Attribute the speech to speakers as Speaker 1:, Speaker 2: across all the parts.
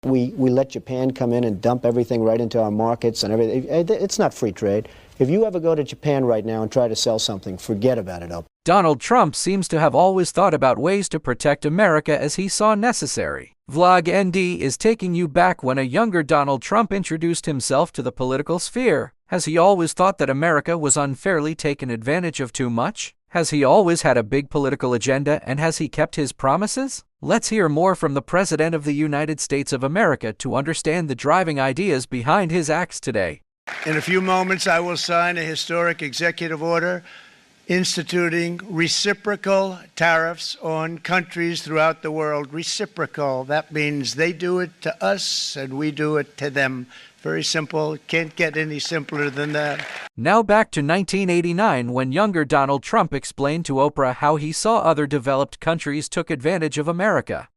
Speaker 1: We let Japan come in and dump everything right into our markets and everything. It's not free trade. If you ever go to Japan right now and try to sell something, forget about it.
Speaker 2: Donald Trump seems to have always thought about ways to protect America as he saw necessary. VlogND is taking you back when a younger Donald Trump introduced himself to the political sphere. Has he always thought that America was unfairly taken advantage of too much? Has he always had a big political agenda, and has he kept his promises? Let's hear more from the President of the United States of America to understand the driving ideas behind his acts today.
Speaker 3: In a few moments, I will sign a historic executive order instituting reciprocal tariffs on countries throughout the world. Reciprocal, that means they do it to us and we do it to them. Very simple. Can't get any simpler than that.
Speaker 2: Now back to 1989, when younger Donald Trump explained to Oprah how he saw other developed countries took advantage of America.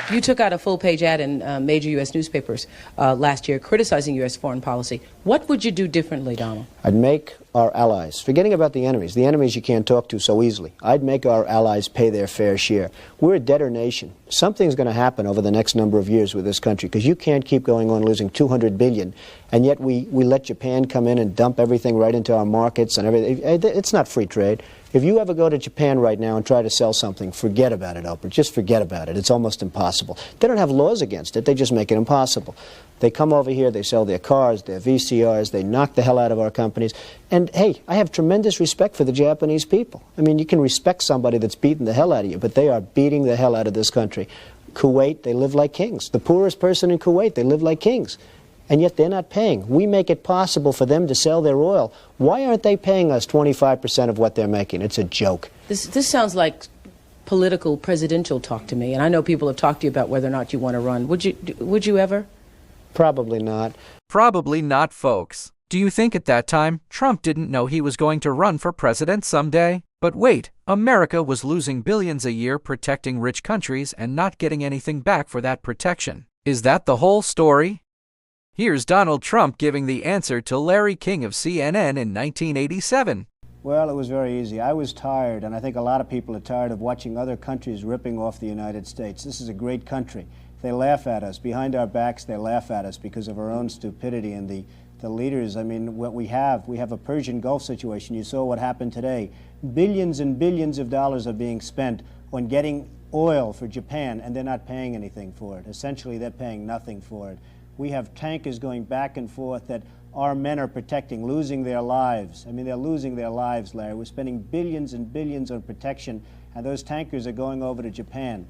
Speaker 4: You took out a full-page ad in major U.S. newspapers last year criticizing U.S. foreign policy. What would you do differently, Donald?
Speaker 1: I'd make our allies, forgetting about the enemies you can't talk to so easily, I'd make our allies pay their fair share. We're a debtor nation. Something's going to happen over the next number of years with this country, because you can't keep going on losing $200 billion, and yet we let Japan come in and dump everything right into our markets and everything. It's not free trade. If you ever go to Japan right now and try to sell something, forget about it, Oprah. Just forget about it. It's almost impossible. They don't have laws against it. They just make it impossible. They come over here, they sell their cars, their VCRs, they knock the hell out of our companies. And, hey, I have tremendous respect for the Japanese people. I mean, you can respect somebody that's beating the hell out of you, but they are beating the hell out of this country. Kuwait, they live like kings. The poorest person in Kuwait, they live like kings. And yet they're not paying. We make it possible for them to sell their oil. Why aren't they paying us 25% of what they're making? It's a joke.
Speaker 4: This sounds like political, presidential talk to me, and I know people have talked to you about whether or not you want to run. Would you ever?
Speaker 1: Probably not.
Speaker 2: Probably not, folks. Do you think at that time Trump didn't know he was going to run for president someday? But wait, America was losing billions a year protecting rich countries and not getting anything back for that protection. Is that the whole story? Here's Donald Trump giving the answer to Larry King of CNN in 1987.
Speaker 1: Well, it was very easy. I was tired, and I think a lot of people are tired of watching other countries ripping off the United States. This is a great country. They laugh at us. Behind our backs, they laugh at us because of our own stupidity. And the leaders, I mean, what we have a Persian Gulf situation. You saw what happened today. Billions and billions of dollars are being spent on getting oil for Japan, and they're not paying anything for it. Essentially, they're paying nothing for it. We have tankers going back and forth that our men are protecting, losing their lives. I mean, they're losing their lives, Larry. We're spending billions and billions on protection, and those tankers are going over to Japan.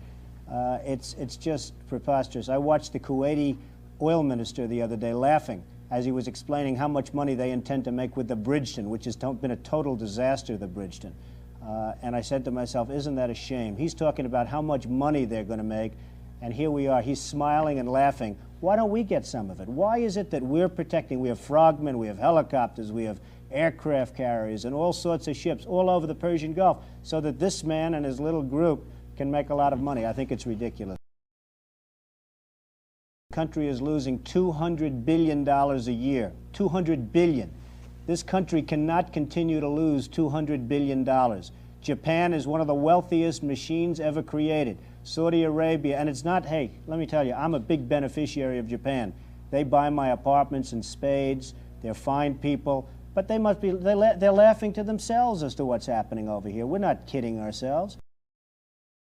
Speaker 1: It's just preposterous. I watched the Kuwaiti oil minister the other day laughing as he was explaining how much money they intend to make with the Bridgeton, which has been a total disaster, the Bridgeton. And I said to myself, isn't that a shame? He's talking about how much money they're going to make, and here we are. He's smiling and laughing. Why don't we get some of it? Why is it that we're protecting? We have frogmen, we have helicopters, we have aircraft carriers, and all sorts of ships all over the Persian Gulf, so that this man and his little group can make a lot of money. I think it's ridiculous. The country is losing $200 billion a year. $200 billion. This country cannot continue to lose $200 billion. Japan is one of the wealthiest machines ever created. Saudi Arabia, and it's not, hey, let me tell you, I'm a big beneficiary of Japan. They buy my apartments in spades. They're fine people, but they must be, they're laughing to themselves as to what's happening over here. We're not kidding ourselves.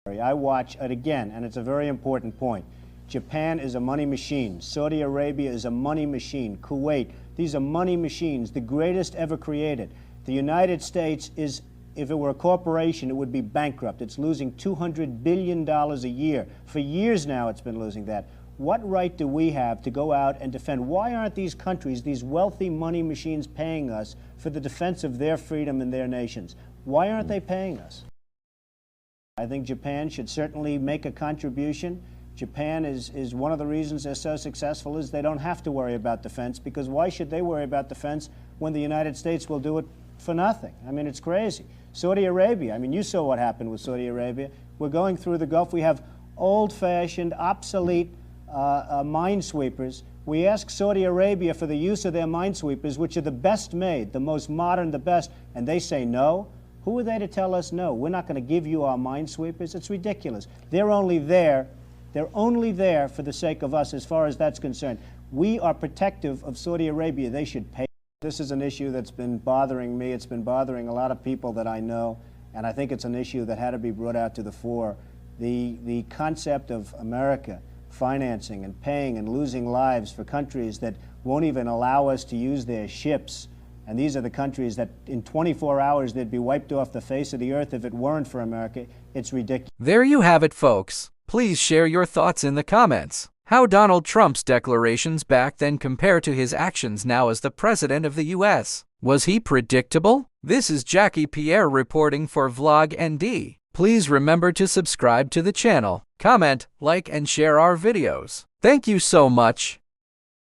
Speaker 1: I watch it again, and it's a very important point. Japan is a money machine. Saudi Arabia is a money machine. Kuwait, these are money machines, the greatest ever created. The United States is, if it were a corporation, it would be bankrupt. It's losing $200 billion a year. For years now it's been losing that. What right do we have to go out and defend? Why aren't these countries, these wealthy money machines, paying us for the defense of their freedom and their nations? Why aren't they paying us? I think Japan should certainly make a contribution. Japan is one of the reasons they're so successful is they don't have to worry about defense, because why should they worry about defense when the United States will do it for nothing? I mean, it's crazy. Saudi Arabia, I mean, you saw what happened with Saudi Arabia. We're going through the Gulf. We have old-fashioned, obsolete minesweepers. We ask Saudi Arabia for the use of their minesweepers, which are the best made, the most modern, the best, and they say no. Who are they to tell us no? We're not going to give you our minesweepers. It's ridiculous. They're only there They're only there for the sake of us as far as that's concerned. We are protective of Saudi Arabia. They should pay. This is an issue that's been bothering me. It's been bothering a lot of people that I know, and I think it's an issue that had to be brought out to the fore. The concept of America financing and paying and losing lives for countries that won't even allow us to use their ships. And these are the countries that in 24 hours they'd be wiped off the face of the earth if it weren't for America. It's ridiculous.
Speaker 2: There you have it, folks. Please share your thoughts in the comments. How Donald Trump's declarations back then compare to his actions now as the President of the U.S. Was he predictable? This is Jackie Pierre reporting for VlogND. Please remember to subscribe to the channel, comment, like, and share our videos. Thank you so much.